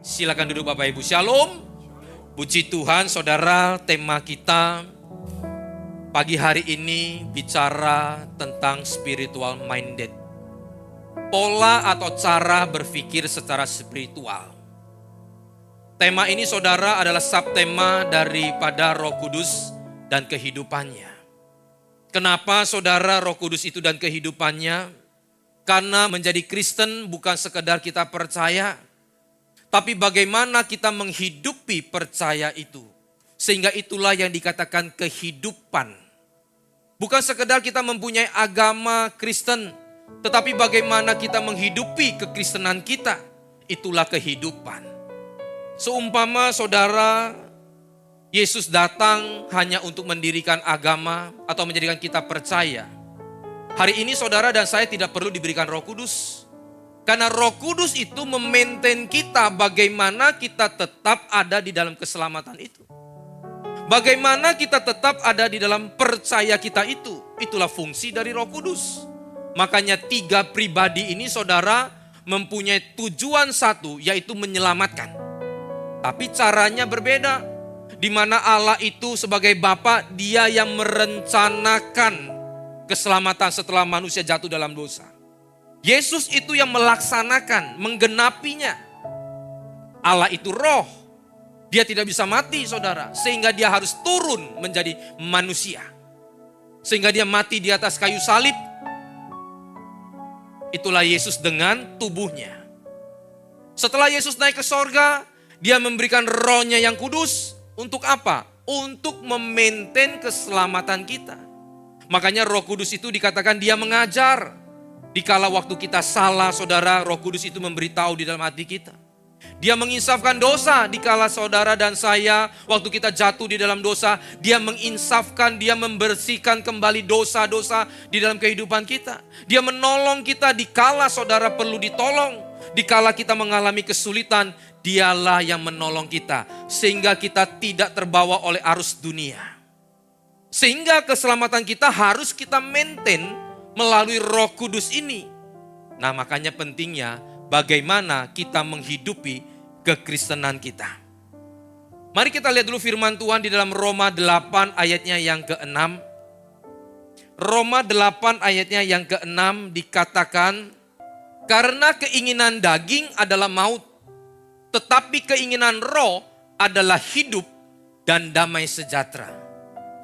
Silakan duduk Bapak Ibu. Shalom. Puji Tuhan saudara, tema kita pagi hari ini bicara tentang spiritual minded. Pola atau cara berpikir secara spiritual. Tema ini saudara adalah subtema daripada Roh Kudus dan kehidupannya. Kenapa saudara Roh Kudus itu dan kehidupannya? Karena menjadi Kristen bukan sekedar kita percaya, tapi bagaimana kita menghidupi percaya itu. Sehingga itulah yang dikatakan kehidupan. Bukan sekedar kita mempunyai agama Kristen, tetapi bagaimana kita menghidupi kekristenan kita. Itulah kehidupan. Seumpama saudara, Yesus datang hanya untuk mendirikan agama atau menjadikan kita percaya. Hari ini saudara dan saya tidak perlu diberikan Roh Kudus. Karena Roh Kudus itu memaintain kita bagaimana kita tetap ada di dalam keselamatan itu. Bagaimana kita tetap ada di dalam percaya kita itu. Itulah fungsi dari Roh Kudus. Makanya 3 pribadi ini saudara mempunyai tujuan satu, yaitu menyelamatkan. Tapi caranya berbeda. Di mana Allah itu sebagai Bapa, Dia yang merencanakan keselamatan setelah manusia jatuh dalam dosa. Yesus itu yang melaksanakan, menggenapinya. Allah itu roh. Dia tidak bisa mati saudara. Sehingga dia harus turun menjadi manusia. Sehingga dia mati di atas kayu salib. Itulah Yesus dengan tubuhnya. Setelah Yesus naik ke sorga, dia memberikan rohnya yang kudus. Untuk apa? Untuk memaintain keselamatan kita. Makanya Roh Kudus itu dikatakan dia mengajar. Dikala waktu kita salah, saudara, Roh Kudus itu memberitahu di dalam hati kita. Dia menginsafkan dosa dikala saudara dan saya, waktu kita jatuh di dalam dosa, Dia menginsafkan, Dia membersihkan kembali dosa-dosa di dalam kehidupan kita. Dia menolong kita dikala saudara perlu ditolong. Dikala kita mengalami kesulitan, Dialah yang menolong kita. Sehingga kita tidak terbawa oleh arus dunia. Sehingga keselamatan kita harus kita maintain melalui Roh Kudus ini. Nah, makanya pentingnya bagaimana kita menghidupi kekristenan kita. Mari kita lihat dulu firman Tuhan di dalam Roma 8 ayatnya yang ke-6. Roma 8 ayatnya yang ke-6 dikatakan, karena keinginan daging adalah maut, tetapi keinginan roh adalah hidup dan damai sejahtera.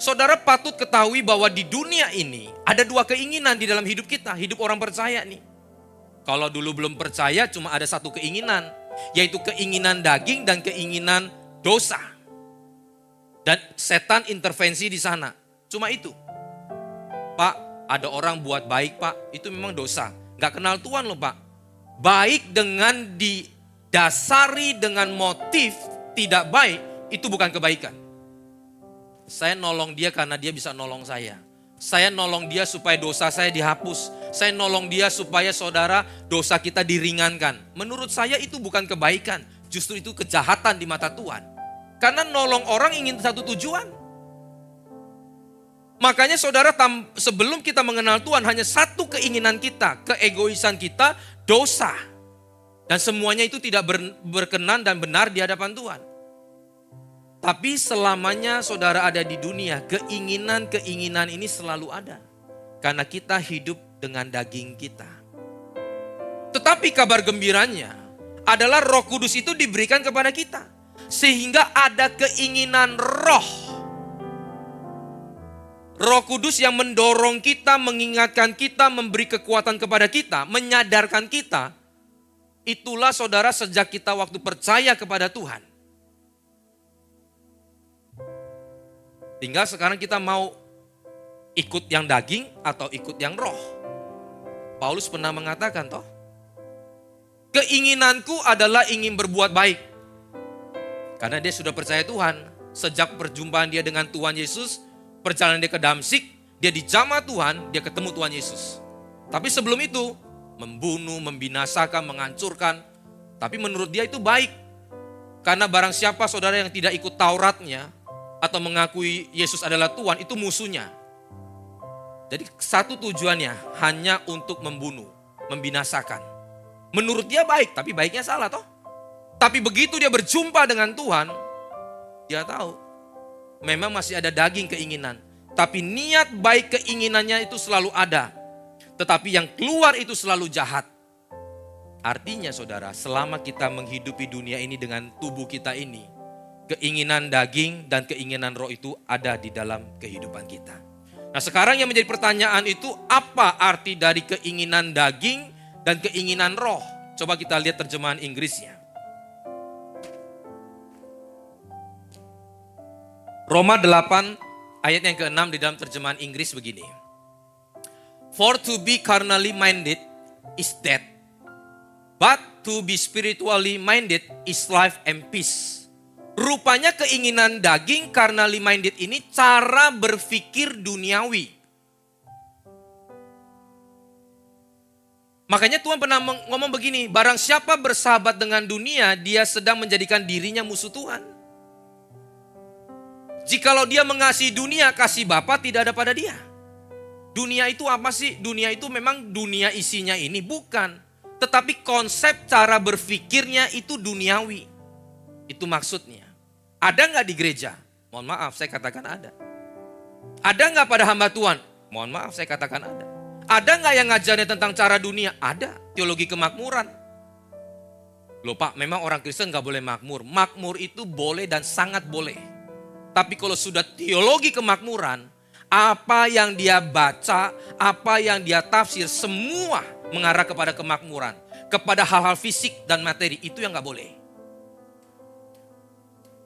Saudara patut ketahui bahwa di dunia ini ada 2 keinginan di dalam hidup kita, hidup orang percaya nih. Kalau dulu belum percaya cuma ada 1 keinginan, yaitu keinginan daging dan keinginan dosa. Dan setan intervensi di sana, cuma itu. Pak, ada orang buat baik Pak, itu memang dosa. Gak kenal Tuhan loh Pak. Baik dengan didasari dengan motif tidak baik, itu bukan kebaikan. Saya nolong dia karena dia bisa nolong saya. Saya nolong dia supaya dosa saya dihapus. Saya nolong dia supaya saudara dosa kita diringankan. Menurut saya itu bukan kebaikan. Justru itu kejahatan di mata Tuhan. Karena nolong orang ingin satu tujuan. Makanya saudara sebelum kita mengenal Tuhan hanya satu keinginan kita. Keegoisan kita, dosa. Dan semuanya itu tidak berkenan dan benar di hadapan Tuhan. Tapi selamanya saudara ada di dunia, keinginan-keinginan ini selalu ada. Karena kita hidup dengan daging kita. Tetapi kabar gembiranya adalah Roh Kudus itu diberikan kepada kita. Sehingga ada keinginan roh. Roh Kudus yang mendorong kita, mengingatkan kita, memberi kekuatan kepada kita, menyadarkan kita. Itulah saudara sejak kita waktu percaya kepada Tuhan. Tinggal sekarang kita mau ikut yang daging atau ikut yang roh. Paulus pernah mengatakan toh, keinginanku adalah ingin berbuat baik. Karena dia sudah percaya Tuhan. Sejak perjumpaan dia dengan Tuhan Yesus, perjalanan dia ke Damsik, dia dijamah Tuhan, dia ketemu Tuhan Yesus. Tapi sebelum itu, membunuh, membinasakan, menghancurkan. Tapi menurut dia itu baik. Karena barang siapa saudara yang tidak ikut Tauratnya, atau mengakui Yesus adalah Tuhan, itu musuhnya. Jadi satu tujuannya hanya untuk membunuh, membinasakan. Menurut dia baik, tapi baiknya salah toh. Tapi begitu dia berjumpa dengan Tuhan, dia tahu memang masih ada daging keinginan. Tapi niat baik keinginannya itu selalu ada. Tetapi yang keluar itu selalu jahat. Artinya saudara, selama kita menghidupi dunia ini dengan tubuh kita ini, keinginan daging dan keinginan roh itu ada di dalam kehidupan kita. Nah sekarang yang menjadi pertanyaan itu, apa arti dari keinginan daging dan keinginan roh? Coba kita lihat terjemahan Inggrisnya. Roma 8 ayat yang ke-6 di dalam terjemahan Inggris begini. For to be carnally minded is death, but to be spiritually minded is life and peace. Rupanya keinginan daging carnally minded ini cara berpikir duniawi. Makanya Tuhan pernah ngomong begini, barang siapa bersahabat dengan dunia, dia sedang menjadikan dirinya musuh Tuhan. Jikalau dia mengasihi dunia, kasih Bapa tidak ada pada dia. Dunia itu apa sih? Dunia itu memang dunia isinya ini bukan. Tetapi konsep cara berpikirnya itu duniawi. Itu maksudnya. Ada nggak di gereja? Mohon maaf, saya katakan ada. Ada nggak pada hamba Tuhan? Mohon maaf, saya katakan ada. Ada nggak yang ngajarnya tentang cara dunia? Ada. Teologi kemakmuran. Loh Pak, memang orang Kristen nggak boleh makmur. Makmur itu boleh dan sangat boleh. Tapi kalau sudah teologi kemakmuran, apa yang dia baca, apa yang dia tafsir, semua mengarah kepada kemakmuran. Kepada hal-hal fisik dan materi, itu yang gak boleh.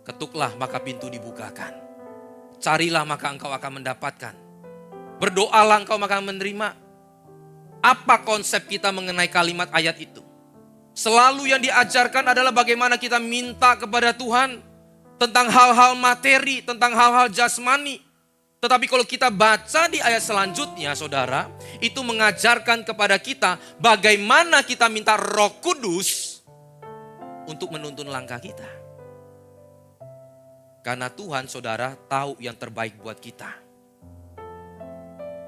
Ketuklah maka pintu dibukakan. Carilah maka engkau akan mendapatkan. Berdoalah engkau maka menerima. Apa konsep kita mengenai kalimat ayat itu? Selalu yang diajarkan adalah bagaimana kita minta kepada Tuhan tentang hal-hal materi, tentang hal-hal jasmani. Tetapi kalau kita baca di ayat selanjutnya, saudara, itu mengajarkan kepada kita bagaimana kita minta Roh Kudus untuk menuntun langkah kita. Karena Tuhan, saudara, tahu yang terbaik buat kita.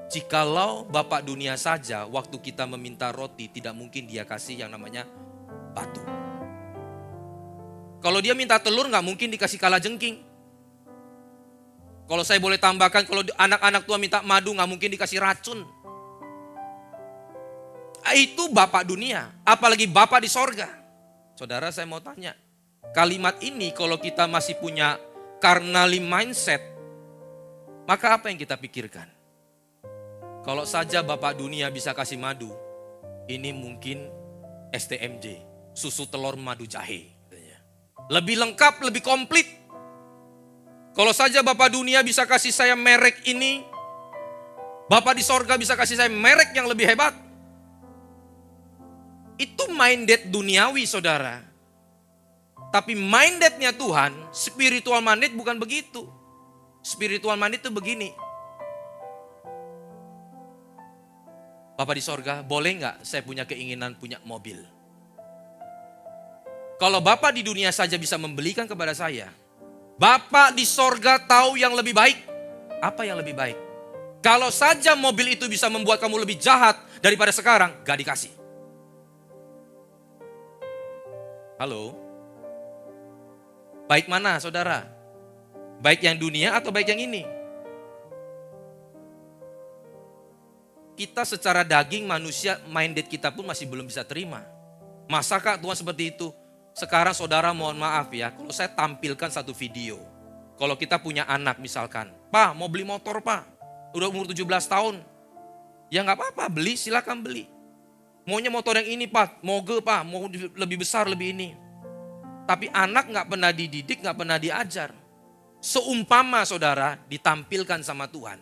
Jikalau Bapak dunia saja, waktu kita meminta roti, tidak mungkin dia kasih yang namanya batu. Kalau dia minta telur, gak mungkin dikasih kalajengking. Kalau saya boleh tambahkan, kalau anak-anak tua minta madu, gak mungkin dikasih racun. Itu Bapak dunia, apalagi Bapak di sorga. Saudara, saya mau tanya, kalimat ini kalau kita masih punya carnally mindset, maka apa yang kita pikirkan? Kalau saja Bapak dunia bisa kasih madu, ini mungkin STMJ, susu telur madu jahe. Lebih lengkap, lebih komplit. Kalau saja Bapak dunia bisa kasih saya merek ini, Bapak di sorga bisa kasih saya merek yang lebih hebat. Itu minded duniawi, saudara. Tapi mindednya Tuhan, spiritual minded bukan begitu. Spiritual minded itu begini. Bapak di sorga, boleh nggak saya punya keinginan punya mobil? Kalau Bapak di dunia saja bisa membelikan kepada saya, Bapak di sorga tahu yang lebih baik. Apa yang lebih baik? Kalau saja mobil itu bisa membuat kamu lebih jahat daripada sekarang, gak dikasih. Halo? Baik mana saudara? Baik yang dunia atau baik yang ini? Kita secara daging manusia, minded kita pun masih belum bisa terima. Masakah Tuhan seperti itu? Sekarang saudara mohon maaf ya, kalau saya tampilkan satu video. Kalau kita punya anak misalkan, Pak mau beli motor Pak, udah umur 17 tahun. Ya gak apa-apa, beli silakan beli. Maunya motor yang ini Pak, moge Pak, mau lebih besar lebih ini. Tapi anak gak pernah dididik, gak pernah diajar. Seumpama saudara ditampilkan sama Tuhan.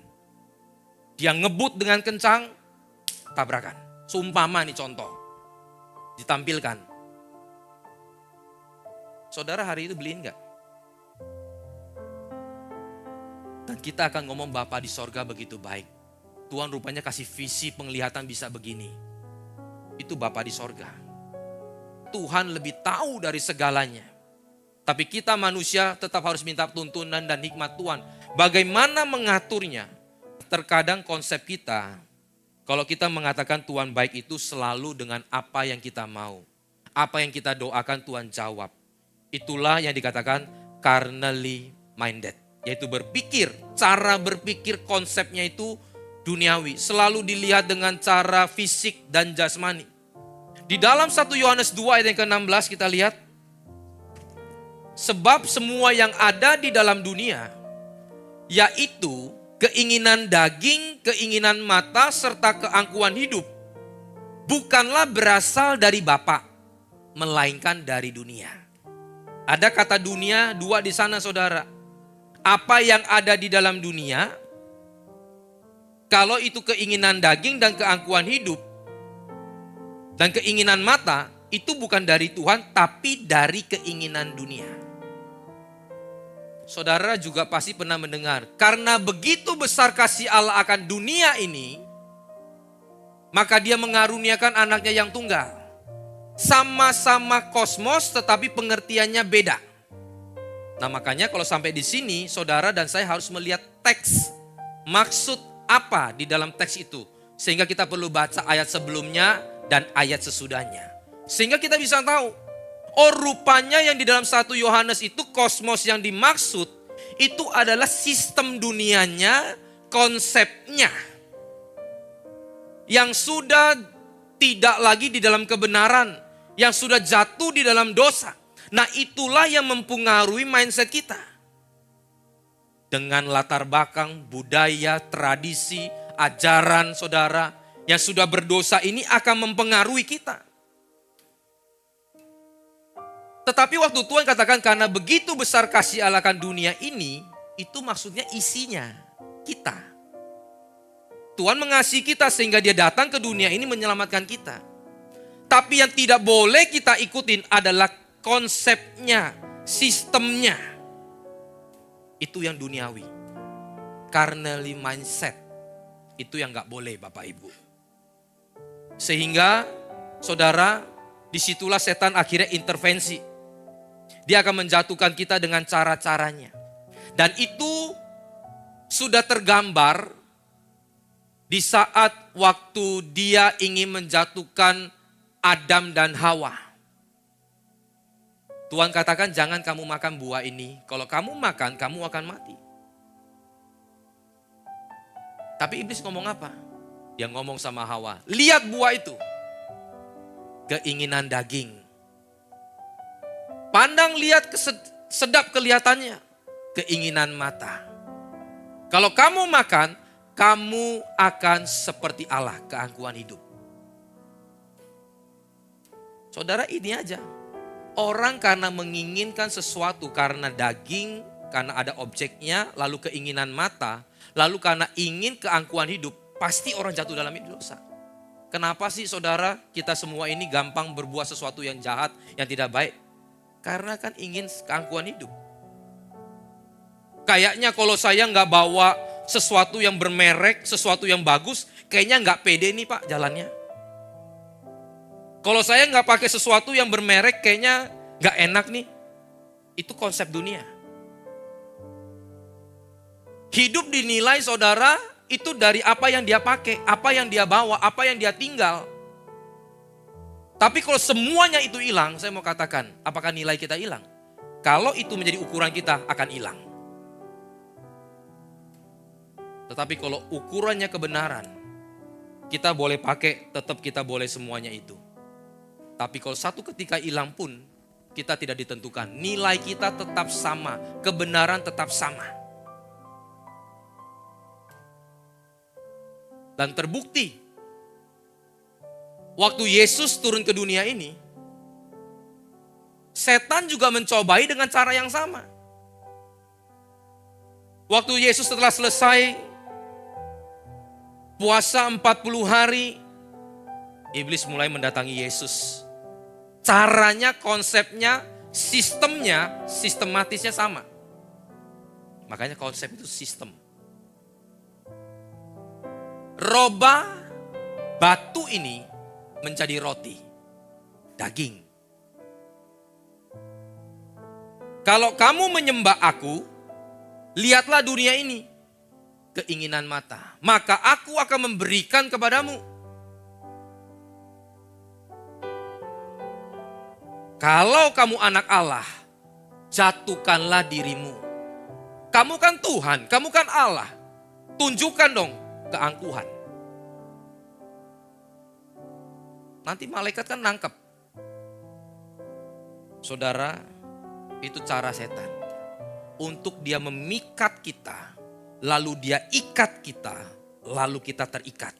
Dia ngebut dengan kencang, tabrakan. Seumpama nih contoh, ditampilkan. Saudara hari itu beliin gak? Dan kita akan ngomong Bapa di sorga begitu baik. Tuhan rupanya kasih visi penglihatan bisa begini. Itu Bapa di sorga. Tuhan lebih tahu dari segalanya. Tapi kita manusia tetap harus minta tuntunan dan hikmat Tuhan. Bagaimana mengaturnya? Terkadang konsep kita, kalau kita mengatakan Tuhan baik itu selalu dengan apa yang kita mau. Apa yang kita doakan Tuhan jawab. Itulah yang dikatakan carnally minded. Yaitu berpikir, cara berpikir konsepnya itu duniawi. Selalu dilihat dengan cara fisik dan jasmani. Di dalam 1 Yohanes 2 ayat yang ke-16 kita lihat. Sebab semua yang ada di dalam dunia, yaitu keinginan daging, keinginan mata, serta keangkuhan hidup, bukanlah berasal dari Bapa, melainkan dari dunia. Ada kata dunia 2 di sana saudara. Apa yang ada di dalam dunia, kalau itu keinginan daging dan keangkuhan hidup, dan keinginan mata, itu bukan dari Tuhan, tapi dari keinginan dunia. Saudara juga pasti pernah mendengar, karena begitu besar kasih Allah akan dunia ini, maka dia mengaruniakan anaknya yang tunggal. Sama-sama kosmos tetapi pengertiannya beda. Nah makanya kalau sampai di sini, saudara dan saya harus melihat teks. Maksud apa di dalam teks itu. Sehingga kita perlu baca ayat sebelumnya dan ayat sesudahnya. Sehingga kita bisa tahu, oh rupanya yang di dalam 1 Yohanes itu kosmos yang dimaksud itu adalah sistem dunianya, konsepnya. Yang sudah tidak lagi di dalam kebenaran, yang sudah jatuh di dalam dosa. Nah itulah yang mempengaruhi mindset kita. Dengan latar belakang, budaya, tradisi, ajaran saudara yang sudah berdosa ini akan mempengaruhi kita. Tetapi waktu Tuhan katakan karena begitu besar kasih Allah akan dunia ini, itu maksudnya isinya, kita. Tuhan mengasihi kita sehingga dia datang ke dunia ini menyelamatkan kita. Tapi yang tidak boleh kita ikutin adalah konsepnya, sistemnya. Itu yang duniawi. Carnally mindset. Itu yang gak boleh Bapak Ibu. Sehingga saudara, disitulah setan akhirnya intervensi. Dia akan menjatuhkan kita dengan cara-caranya. Dan itu sudah tergambar di saat waktu dia ingin menjatuhkan Adam dan Hawa. Tuhan katakan jangan kamu makan buah ini. Kalau kamu makan, kamu akan mati. Tapi iblis ngomong apa? Dia ngomong sama Hawa, lihat buah itu. Keinginan daging. Pandang lihat sedap kelihatannya. Keinginan mata. Kalau kamu makan, kamu akan seperti Allah, keangkuhan hidup. Saudara ini aja. Orang karena menginginkan sesuatu karena daging, karena ada objeknya, lalu keinginan mata, lalu karena ingin keangkuhan hidup, pasti orang jatuh dalam dosa. Kenapa sih saudara kita semua ini gampang berbuat sesuatu yang jahat, yang tidak baik? Karena kan ingin keangkuhan hidup. Kayaknya kalau saya nggak bawa sesuatu yang bermerek, sesuatu yang bagus, kayaknya nggak pede nih Pak jalannya. Kalau saya nggak pakai sesuatu yang bermerek, kayaknya nggak enak nih. Itu konsep dunia. Hidup dinilai saudara itu dari apa yang dia pakai, apa yang dia bawa, apa yang dia tinggal. Tapi kalau semuanya itu hilang, saya mau katakan, apakah nilai kita hilang? Kalau itu menjadi ukuran kita, akan hilang. Tetapi kalau ukurannya kebenaran, kita boleh pakai, tetap kita boleh semuanya itu. Tapi kalau satu ketika hilang pun, kita tidak ditentukan. Nilai kita tetap sama, kebenaran tetap sama. Dan terbukti, waktu Yesus turun ke dunia ini, setan juga mencobai dengan cara yang sama. Waktu Yesus setelah selesai puasa 40 hari, iblis mulai mendatangi Yesus. Caranya, konsepnya, sistemnya, sistematisnya sama. Makanya konsep itu sistem. Roba batu ini menjadi roti, daging. Kalau kamu menyembah aku, lihatlah dunia ini, keinginan mata. Maka aku akan memberikan kepadamu. Kalau kamu anak Allah, jatuhkanlah dirimu. Kamu kan Tuhan, kamu kan Allah. Tunjukkan dong keangkuhan. Nanti malaikat kan nangkep. Saudara, itu cara setan. Untuk dia memikat kita, lalu dia ikat kita, lalu kita terikat.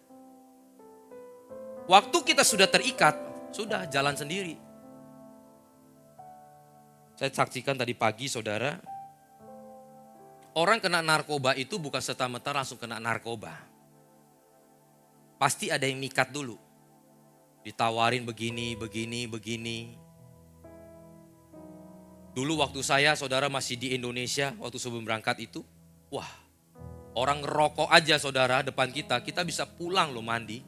Waktu kita sudah terikat, sudah jalan sendiri. Saya saksikan tadi pagi saudara, orang kena narkoba itu bukan serta-merta langsung kena narkoba. Pasti ada yang mikat dulu. Ditawarin begini. Dulu waktu saya saudara masih di Indonesia, waktu sebelum berangkat itu, wah orang ngerokok aja saudara depan kita bisa pulang loh mandi.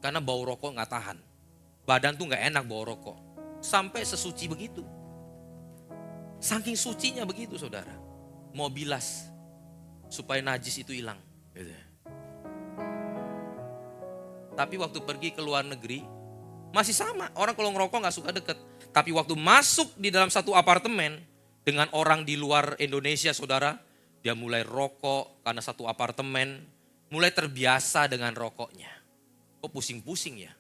Karena bau rokok gak tahan. Badan tuh gak enak bau rokok. Sampai sesuci begitu. Saking sucinya begitu saudara. Mau bilas supaya najis itu hilang. Gitu. Tapi waktu pergi ke luar negeri masih sama. Orang kalau ngerokok gak suka deket. Tapi waktu masuk di dalam satu apartemen dengan orang di luar Indonesia saudara. Dia mulai rokok karena satu apartemen. Mulai terbiasa dengan rokoknya. Kok pusing-pusing ya?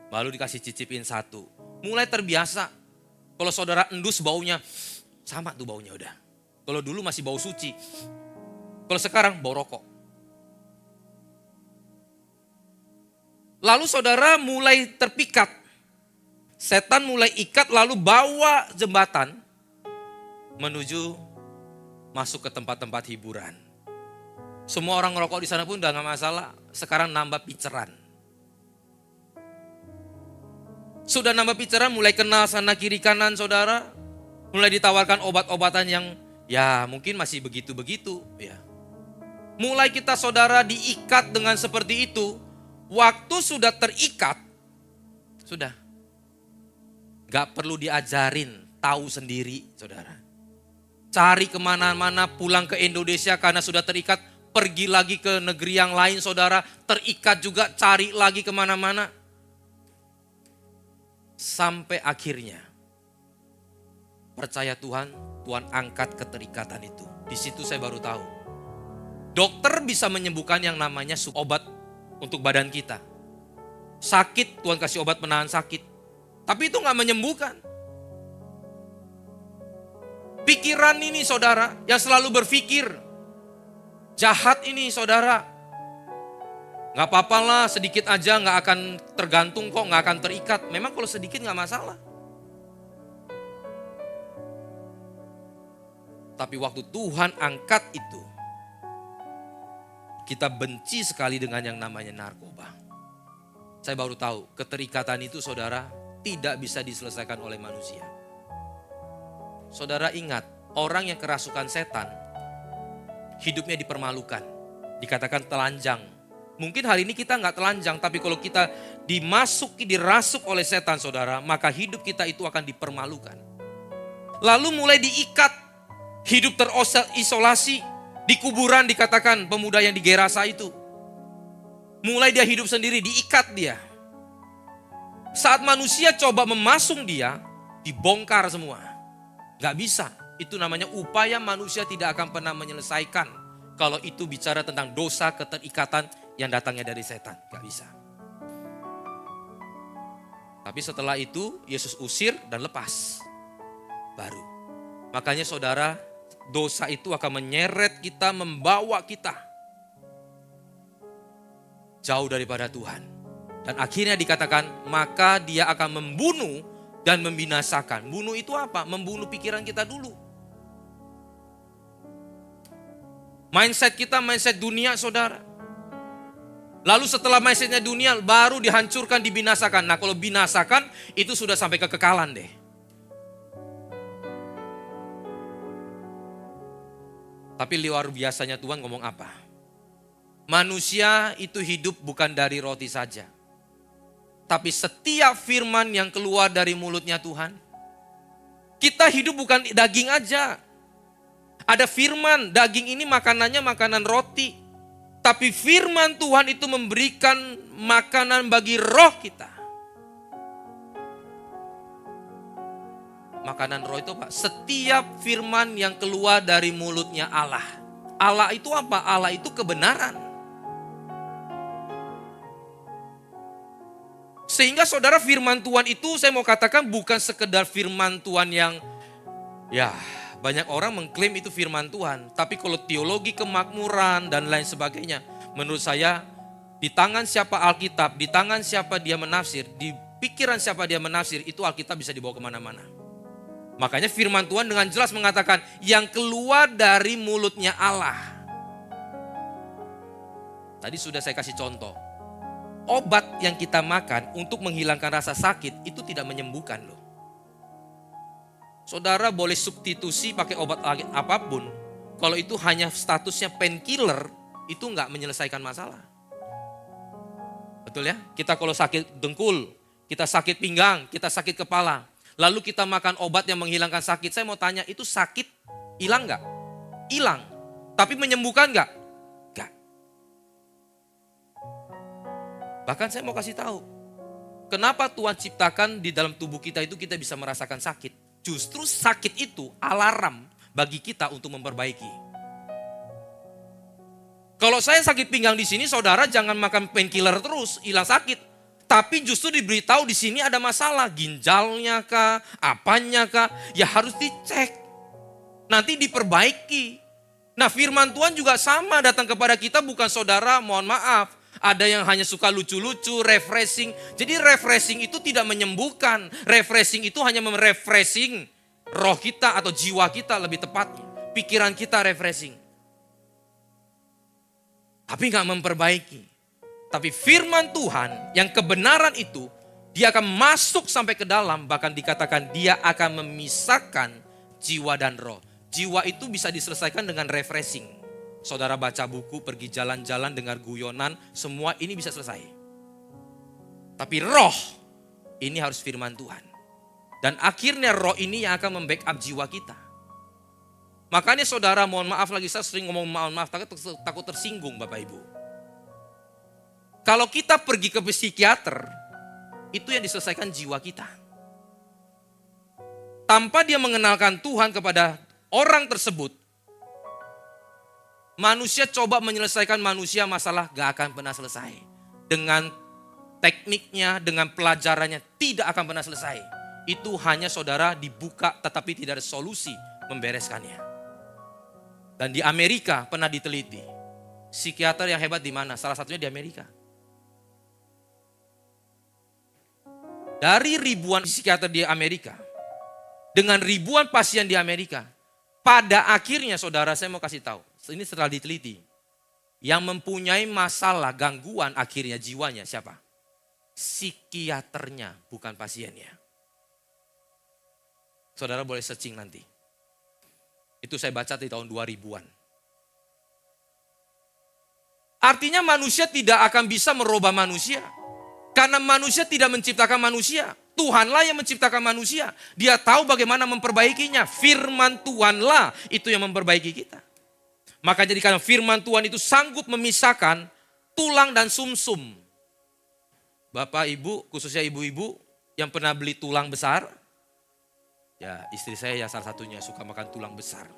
Lalu dikasih cicipin satu. Mulai terbiasa. Kalau saudara endus baunya, sama tuh baunya udah. Kalau dulu masih bau suci. Kalau sekarang bau rokok. Lalu saudara mulai terpikat. Setan mulai ikat lalu bawa jembatan. Menuju masuk ke tempat-tempat hiburan. Semua orang ngerokok di sana pun udah gak masalah. Sekarang nambah piceran. Sudah nambah piceran, mulai kenal sana kiri kanan saudara. Mulai ditawarkan obat-obatan yang ya mungkin masih begitu-begitu. Ya. Mulai kita saudara diikat dengan seperti itu. Waktu sudah terikat, sudah. Gak perlu diajarin, tahu sendiri saudara. Cari kemana-mana, pulang ke Indonesia karena sudah terikat. Pergi lagi ke negeri yang lain saudara, terikat juga, cari lagi kemana-mana. Sampai akhirnya, percaya Tuhan, Tuhan angkat keterikatan itu. Di situ saya baru tahu. Dokter bisa menyembuhkan yang namanya obat untuk badan kita. Sakit, Tuhan kasih obat penahan sakit. Tapi itu gak menyembuhkan. Pikiran ini saudara, yang selalu berpikir, jahat ini saudara. Gak apa-apa lah, sedikit aja gak akan tergantung kok, gak akan terikat. Memang kalau sedikit gak masalah. Tapi waktu Tuhan angkat itu, kita benci sekali dengan yang namanya narkoba. Saya baru tahu, keterikatan itu saudara tidak bisa diselesaikan oleh manusia. Saudara ingat, orang yang kerasukan setan, hidupnya dipermalukan. Dikatakan telanjang. Mungkin hari ini kita gak telanjang, tapi kalau kita dirasuk oleh setan saudara, maka hidup kita itu akan dipermalukan. Lalu mulai diikat, hidup terisolasi, di kuburan dikatakan pemuda yang di Gerasa itu. Mulai dia hidup sendiri, diikat dia. Saat manusia coba memasung dia, dibongkar semua. Gak bisa, itu namanya upaya manusia tidak akan pernah menyelesaikan. Kalau itu bicara tentang dosa keterikatan yang datangnya dari setan, gak bisa. Tapi setelah itu Yesus usir dan lepas. Baru. Makanya saudara, dosa itu akan menyeret kita, membawa kita jauh daripada Tuhan. Dan akhirnya dikatakan, maka dia akan membunuh dan membinasakan. Bunuh itu apa? Membunuh pikiran kita dulu. Mindset kita, mindset dunia saudara. Lalu setelah mindsetnya dunia, baru dihancurkan, dibinasakan. Nah kalau binasakan, itu sudah sampai kekekalan deh. Tapi luar biasanya Tuhan ngomong apa? Manusia itu hidup bukan dari roti saja. Tapi setiap firman yang keluar dari mulutnya Tuhan. Kita hidup bukan daging aja. Ada firman, daging ini makanannya makanan roti. Tapi firman Tuhan itu memberikan makanan bagi roh kita. Makanan roh itu apa? Setiap firman yang keluar dari mulutnya Allah. Allah itu apa? Allah itu kebenaran. Sehingga saudara, firman Tuhan itu saya mau katakan bukan sekedar firman Tuhan yang ya banyak orang mengklaim itu firman Tuhan. Tapi kalau teologi kemakmuran dan lain sebagainya, menurut saya di tangan siapa Alkitab, di tangan siapa dia menafsir, di pikiran siapa dia menafsir, itu Alkitab bisa dibawa kemana-mana. Makanya firman Tuhan dengan jelas mengatakan yang keluar dari mulutnya Allah. Tadi sudah saya kasih contoh. Obat yang kita makan untuk menghilangkan rasa sakit itu tidak menyembuhkan loh. Saudara boleh substitusi pakai obat apapun. Kalau itu hanya statusnya painkiller, itu nggak menyelesaikan masalah. Betul ya? Kita kalau sakit dengkul, kita sakit pinggang, kita sakit kepala. Lalu kita makan obat yang menghilangkan sakit. Saya mau tanya, itu sakit hilang nggak? Hilang. Tapi menyembuhkan nggak? Nggak. Bahkan saya mau kasih tahu. Kenapa Tuhan ciptakan di dalam tubuh kita itu kita bisa merasakan sakit. Justru sakit itu alarm bagi kita untuk memperbaiki. Kalau saya sakit pinggang di sini, saudara jangan makan painkiller terus, hilang sakit. Tapi justru diberitahu di sini ada masalah, ginjalnya kah, apanya kah, ya harus dicek. Nanti diperbaiki. Nah, firman Tuhan juga sama datang kepada kita, bukan saudara, mohon maaf. Ada yang hanya suka lucu-lucu, refreshing. Jadi refreshing itu tidak menyembuhkan. Refreshing itu hanya merefreshing roh kita atau jiwa kita lebih tepatnya. Pikiran kita refreshing. Tapi gak memperbaiki. Tapi firman Tuhan yang kebenaran itu, dia akan masuk sampai ke dalam, bahkan dikatakan dia akan memisahkan jiwa dan roh. Jiwa itu bisa diselesaikan dengan refreshing. Saudara baca buku, pergi jalan-jalan, dengar guyonan, semua ini bisa selesai. Tapi roh, ini harus firman Tuhan. Dan akhirnya roh ini yang akan membackup jiwa kita. Makanya saudara, mohon maaf lagi, saya sering ngomong mohon maaf, takut tersinggung Bapak Ibu. Kalau kita pergi ke psikiater, itu yang diselesaikan jiwa kita. Tanpa dia mengenalkan Tuhan kepada orang tersebut, manusia coba menyelesaikan manusia, masalah gak akan pernah selesai. Dengan tekniknya, dengan pelajarannya tidak akan pernah selesai. Itu hanya saudara dibuka tetapi tidak ada solusi membereskannya. Dan di Amerika pernah diteliti. Psikiater yang hebat di mana? Salah satunya di Amerika. Dari ribuan psikiater di Amerika, dengan ribuan pasien di Amerika, pada akhirnya saudara saya mau kasih tahu, ini setelah diteliti, yang mempunyai masalah gangguan akhirnya jiwanya siapa? Psikiaternya, bukan pasiennya. Saudara boleh searching nanti. Itu saya baca di tahun 2000-an. Artinya manusia tidak akan bisa merubah manusia. Karena manusia tidak menciptakan manusia. Tuhanlah yang menciptakan manusia. Dia tahu bagaimana memperbaikinya. Firman Tuhanlah itu yang memperbaiki kita. Maka jadikan firman Tuhan itu sanggup memisahkan tulang dan sumsum. Bapak, ibu, khususnya ibu-ibu yang pernah beli tulang besar. Ya, istri saya ya salah satunya suka makan tulang besar.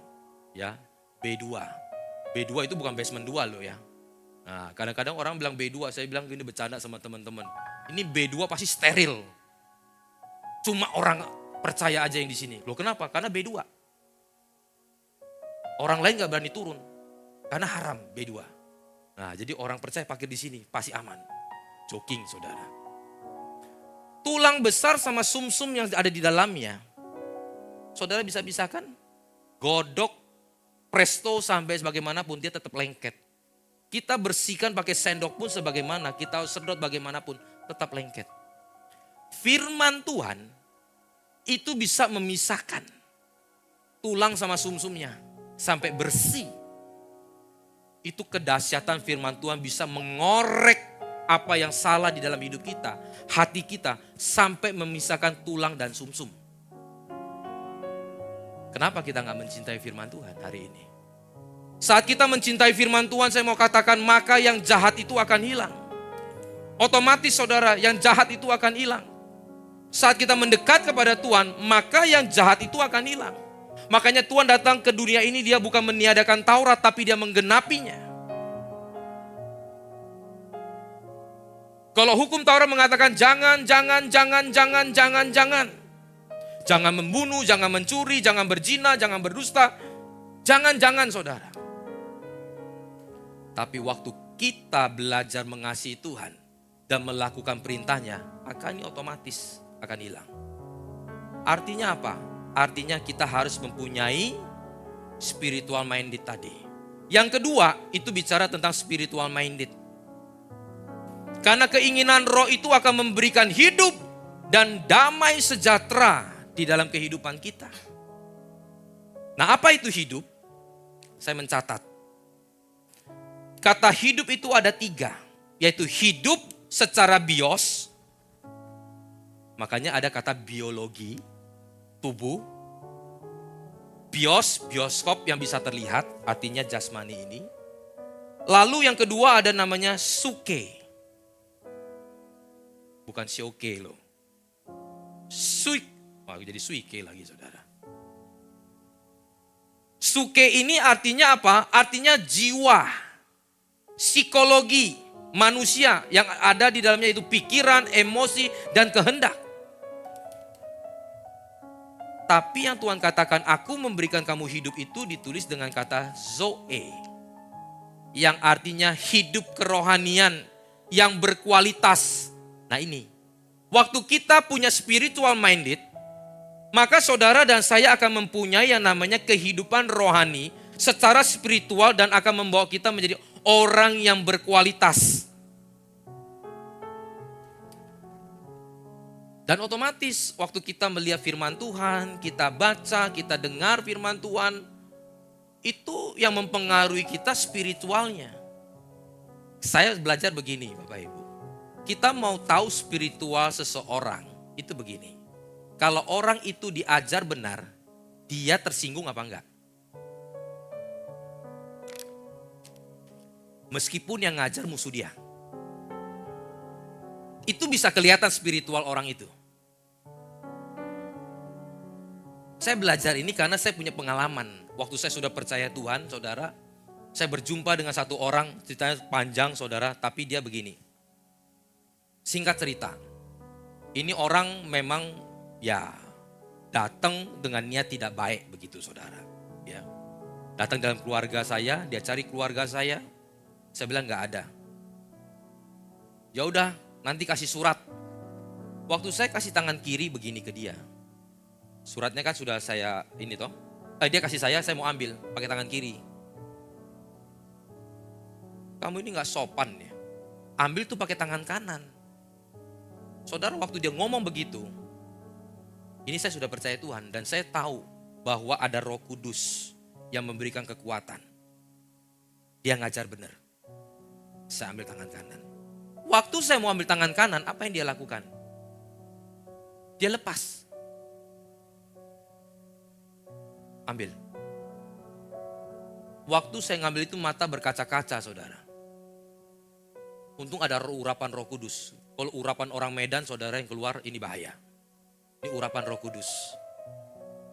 Ya, B2. B2 itu bukan basement 2 loh ya. Nah, kadang-kadang orang bilang B2, saya bilang gini bercanda sama teman-teman. Ini B2 pasti steril. Cuma orang percaya aja yang di sini. Loh kenapa? Karena B2. Orang lain gak berani turun. Karena haram B2. Nah, jadi orang percaya pakai di sini pasti aman. Joking saudara. Tulang besar sama sumsum yang ada di dalamnya. Saudara bisa pisahkan? Godok, presto sampai sebagaimanapun dia tetap lengket. Kita bersihkan pakai sendok pun sebagaimana, kita sedot bagaimanapun tetap lengket. Firman Tuhan itu bisa memisahkan tulang sama sumsumnya sampai bersih. Itu kedahsyatan firman Tuhan bisa mengorek apa yang salah di dalam hidup kita, hati kita sampai memisahkan tulang dan sumsum. Kenapa kita gak mencintai firman Tuhan hari ini? Saat kita mencintai firman Tuhan, saya mau katakan maka yang jahat itu akan hilang. Otomatis saudara, yang jahat itu akan hilang. Saat kita mendekat kepada Tuhan, maka yang jahat itu akan hilang. Makanya Tuhan datang ke dunia ini, dia bukan meniadakan Taurat, tapi dia menggenapinya. Kalau hukum Taurat mengatakan jangan. Jangan membunuh, jangan mencuri, jangan berzina, jangan berdusta. Jangan saudara. Tapi waktu kita belajar mengasihi Tuhan dan melakukan perintahnya, maka ini otomatis akan hilang. Artinya apa? Artinya kita harus mempunyai spiritual minded tadi. Yang kedua, itu bicara tentang spiritual minded. Karena keinginan roh itu akan memberikan hidup dan damai sejahtera di dalam kehidupan kita. Nah, apa itu hidup? Saya mencatat. Kata hidup itu ada 3, yaitu hidup secara bios. Makanya ada kata biologi, tubuh. Bios, bioskop yang bisa terlihat, artinya jasmani ini. Lalu yang kedua ada namanya suke. Bukan sioke loh. Suik. Wah, jadi suike lagi saudara. Suke ini artinya apa? Artinya jiwa, psikologi manusia yang ada di dalamnya, itu pikiran, emosi, dan kehendak. Tapi yang Tuhan katakan, aku memberikan kamu hidup, itu ditulis dengan kata zoe. Yang artinya hidup kerohanian yang berkualitas. Nah ini, waktu kita punya spiritual minded, maka saudara dan saya akan mempunyai yang namanya kehidupan rohani secara spiritual dan akan membawa kita menjadi orang yang berkualitas. Dan otomatis waktu kita melihat firman Tuhan, kita baca, kita dengar firman Tuhan, itu yang mempengaruhi kita spiritualnya. Saya belajar begini Bapak Ibu. Kita mau tahu spiritual seseorang, itu begini. Kalau orang itu diajar benar, dia tersinggung apa enggak? Meskipun yang ngajar musuh dia. Itu bisa kelihatan spiritual orang itu. Saya belajar ini karena saya punya pengalaman. Waktu saya sudah percaya Tuhan, saudara, saya berjumpa dengan satu orang, ceritanya panjang saudara, tapi dia begini. Singkat cerita, ini orang memang ya datang dengan niat tidak baik begitu saudara. Ya, datang dalam keluarga saya, dia cari keluarga saya bilang nggak ada. Ya udah, nanti kasih surat. Waktu saya kasih tangan kiri begini ke dia. Suratnya kan sudah saya ini toh. Dia kasih saya mau ambil pakai tangan kiri. Kamu ini nggak sopan ya. Ambil tuh pakai tangan kanan. Saudara, waktu dia ngomong begitu, ini saya sudah percaya Tuhan dan saya tahu bahwa ada Roh Kudus yang memberikan kekuatan. Dia ngajar benar. Saya ambil tangan kanan. Waktu saya mau ambil tangan kanan, apa yang dia lakukan? Dia lepas. Ambil. Waktu saya ngambil itu mata berkaca-kaca saudara. Untung ada urapan Roh Kudus. Kalau urapan orang Medan saudara yang keluar, ini bahaya. Ini urapan Roh Kudus.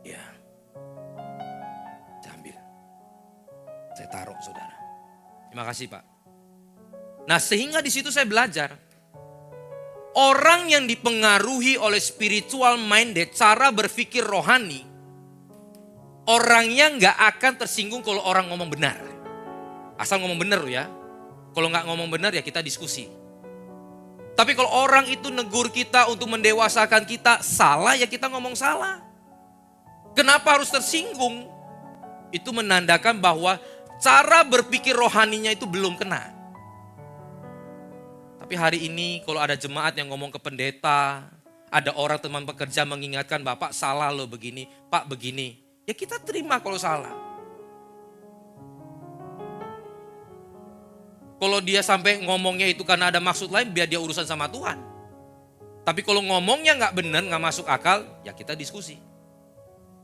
Ya. Saya ambil. Saya taruh saudara. Terima kasih Pak. Nah sehingga di situ saya belajar. Orang yang dipengaruhi oleh spiritual minded, cara berpikir rohani, orangnya gak akan tersinggung kalau orang ngomong benar. Asal ngomong benar ya. Kalau gak ngomong benar ya kita diskusi. Tapi kalau orang itu negur kita untuk mendewasakan kita, salah ya kita ngomong salah. Kenapa harus tersinggung? Itu menandakan bahwa cara berpikir rohaninya itu belum kena. Tapi hari ini kalau ada jemaat yang ngomong ke pendeta, ada orang teman pekerja mengingatkan, Bapak salah loh begini, Pak begini. Ya kita terima kalau salah. Kalau dia sampai ngomongnya itu karena ada maksud lain, biar dia urusan sama Tuhan. Tapi kalau ngomongnya gak benar, gak masuk akal, ya kita diskusi.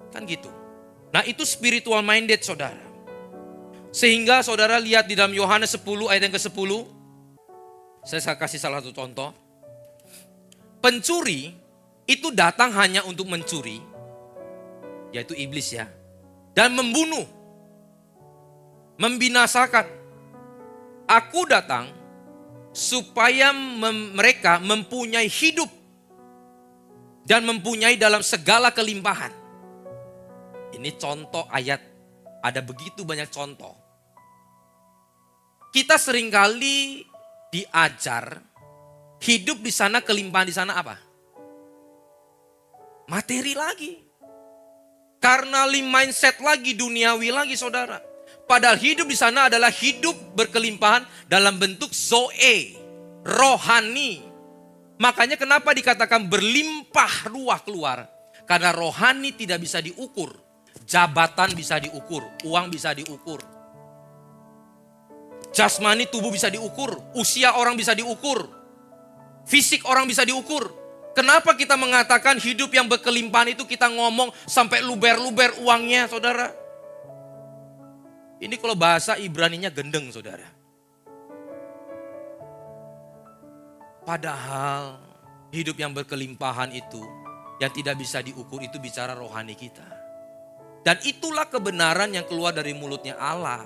Kan gitu. Nah itu spiritual minded saudara. Sehingga saudara lihat di dalam Yohanes 10 ayat yang ke-10. Saya kasih salah satu contoh. Pencuri itu datang hanya untuk mencuri, yaitu iblis ya, dan membunuh, membinasakan. Aku datang supaya mereka mempunyai hidup dan mempunyai dalam segala kelimpahan. Ini contoh ayat, ada begitu banyak contoh. Kita seringkali diajar hidup di sana, kelimpahan di sana apa? Materi lagi. Karena mindset lagi, duniawi lagi saudara. Padahal hidup di sana adalah hidup berkelimpahan dalam bentuk zoe, rohani. Makanya kenapa dikatakan berlimpah ruah keluar? Karena rohani tidak bisa diukur. Jabatan bisa diukur, uang bisa diukur. Jasmani tubuh bisa diukur, usia orang bisa diukur. Fisik orang bisa diukur. Kenapa kita mengatakan hidup yang berkelimpahan itu kita ngomong sampai luber-luber uangnya saudara? Ini kalau bahasa Ibraninya gendeng saudara. Padahal hidup yang berkelimpahan itu yang tidak bisa diukur itu bicara rohani kita. Dan itulah kebenaran yang keluar dari mulutnya Allah.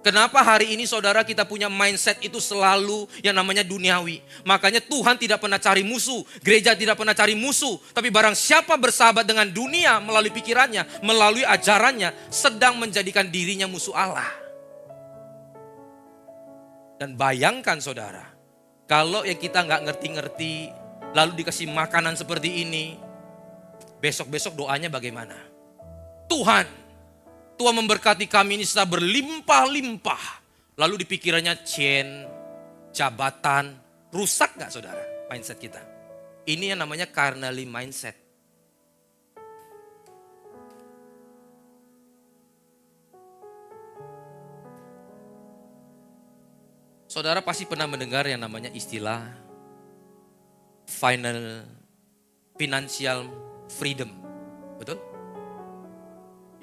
Kenapa hari ini saudara kita punya mindset itu selalu yang namanya duniawi. Makanya Tuhan tidak pernah cari musuh. Gereja tidak pernah cari musuh. Tapi barang siapa bersahabat dengan dunia melalui pikirannya, melalui ajarannya, sedang menjadikan dirinya musuh Allah. Dan bayangkan saudara, kalau yang kita nggak ngerti-ngerti, lalu dikasih makanan seperti ini, besok-besok doanya bagaimana? Tuhan memberkati kami ini sudah berlimpah-limpah. Lalu di pikirannya jabatan, rusak gak saudara mindset kita? Ini yang namanya carnally mindset. Saudara pasti pernah mendengar yang namanya istilah financial freedom, betul?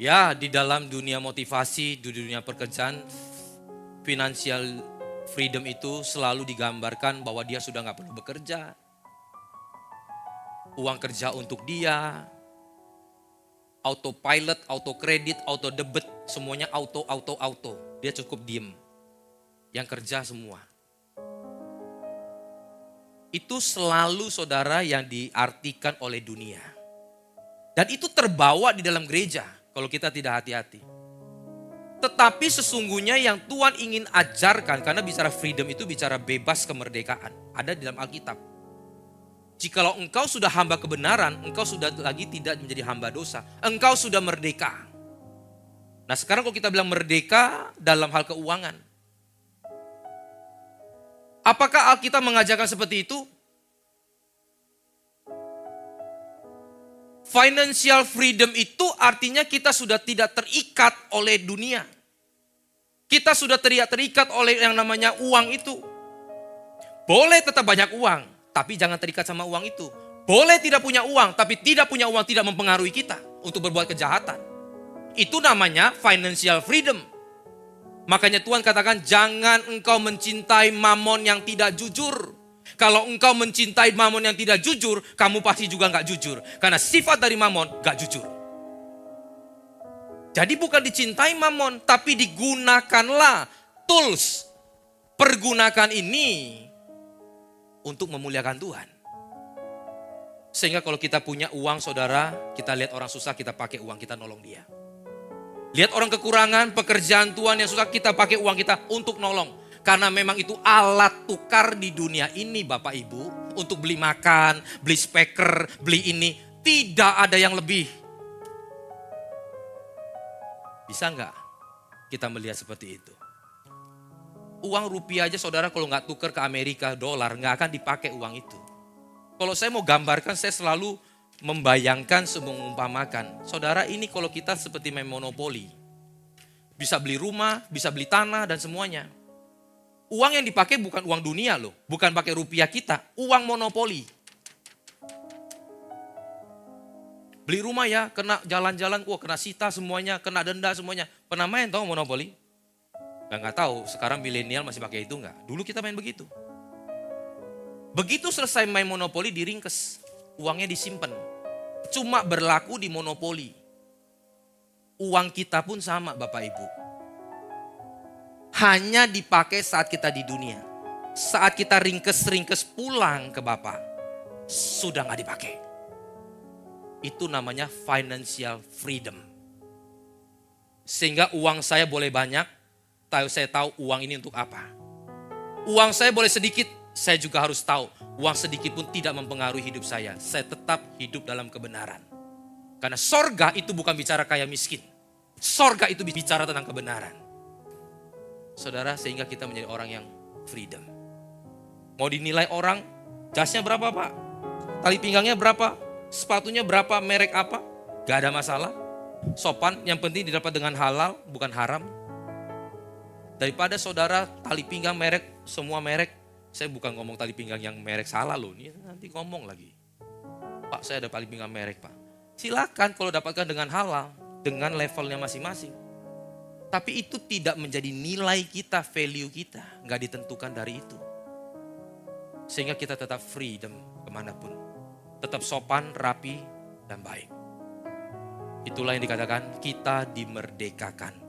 Ya, di dalam dunia motivasi, di dunia pekerjaan, financial freedom itu selalu digambarkan bahwa dia sudah gak perlu bekerja. Uang kerja untuk dia, autopilot, auto kredit, auto debit, semuanya auto. Dia cukup diem, yang kerja semua. Itu selalu saudara yang diartikan oleh dunia. Dan itu terbawa di dalam gereja. Kalau kita tidak hati-hati. Tetapi sesungguhnya yang Tuhan ingin ajarkan, karena bicara freedom itu bicara bebas kemerdekaan. Ada di dalam Alkitab. Jikalau engkau sudah hamba kebenaran, engkau sudah lagi tidak menjadi hamba dosa. Engkau sudah merdeka. Nah sekarang kalau kita bilang merdeka dalam hal keuangan. Apakah Alkitab mengajarkan seperti itu? Financial freedom itu artinya kita sudah tidak terikat oleh dunia. Kita sudah tidak terikat oleh yang namanya uang itu. Boleh tetap banyak uang, tapi jangan terikat sama uang itu. Boleh tidak punya uang, tapi tidak punya uang tidak mempengaruhi kita untuk berbuat kejahatan. Itu namanya financial freedom. Makanya Tuhan katakan jangan engkau mencintai mamon yang tidak jujur. Kalau engkau mencintai mamon yang tidak jujur, kamu pasti juga gak jujur. Karena sifat dari mamon gak jujur. Jadi bukan dicintai mamon, tapi digunakanlah tools. Pergunakan ini untuk memuliakan Tuhan. Sehingga kalau kita punya uang saudara, kita lihat orang susah, kita pakai uang kita nolong dia. Lihat orang kekurangan, pekerjaan Tuhan yang susah, kita pakai uang kita untuk nolong. Karena memang itu alat tukar di dunia ini Bapak Ibu. Untuk beli makan, beli speaker, beli ini. Tidak ada yang lebih. Bisa nggak kita melihat seperti itu? Uang rupiah aja saudara kalau nggak tukar ke Amerika dolar, nggak akan dipakai uang itu. Kalau saya mau gambarkan, saya selalu membayangkan, mengumpamakan. Saudara ini kalau kita seperti main monopoli. Bisa beli rumah, bisa beli tanah dan semuanya. Uang yang dipakai bukan uang dunia loh. Bukan pakai rupiah kita. Uang monopoli. Beli rumah ya, kena jalan-jalan, kena sita semuanya, kena denda semuanya. Pernah main tahu monopoli? Nggak tahu, sekarang milenial masih pakai itu nggak? Dulu kita main begitu. Begitu selesai main monopoli diringkes. uangnya disimpan. Cuma berlaku di monopoli. Uang kita pun sama Bapak Ibu. Hanya dipakai saat kita di dunia. Saat kita ringkes-ringkes pulang ke Bapa, sudah gak dipakai. Itu namanya financial freedom. Sehingga uang saya boleh banyak, saya tahu uang ini untuk apa. Uang saya boleh sedikit, saya juga harus tahu uang sedikit pun tidak mempengaruhi hidup saya. Saya tetap hidup dalam kebenaran. Karena sorga itu bukan bicara kaya miskin. Sorga itu bicara tentang kebenaran. Saudara, sehingga kita menjadi orang yang freedom. Mau dinilai orang, jasnya berapa Pak? Tali pinggangnya berapa? Sepatunya berapa? Merek apa? Gak ada masalah. Sopan, yang penting didapat dengan halal, bukan haram. Daripada saudara tali pinggang merek, semua merek. Saya bukan ngomong tali pinggang yang merek salah loh. Ini nanti ngomong lagi. Pak, saya ada tali pinggang merek Pak. Silakan kalau dapatkan dengan halal, dengan levelnya masing-masing. Tapi itu tidak menjadi nilai kita, value kita. Gak ditentukan dari itu. Sehingga kita tetap freedom kemanapun. Tetap sopan, rapi, dan baik. Itulah yang dikatakan kita dimerdekakan.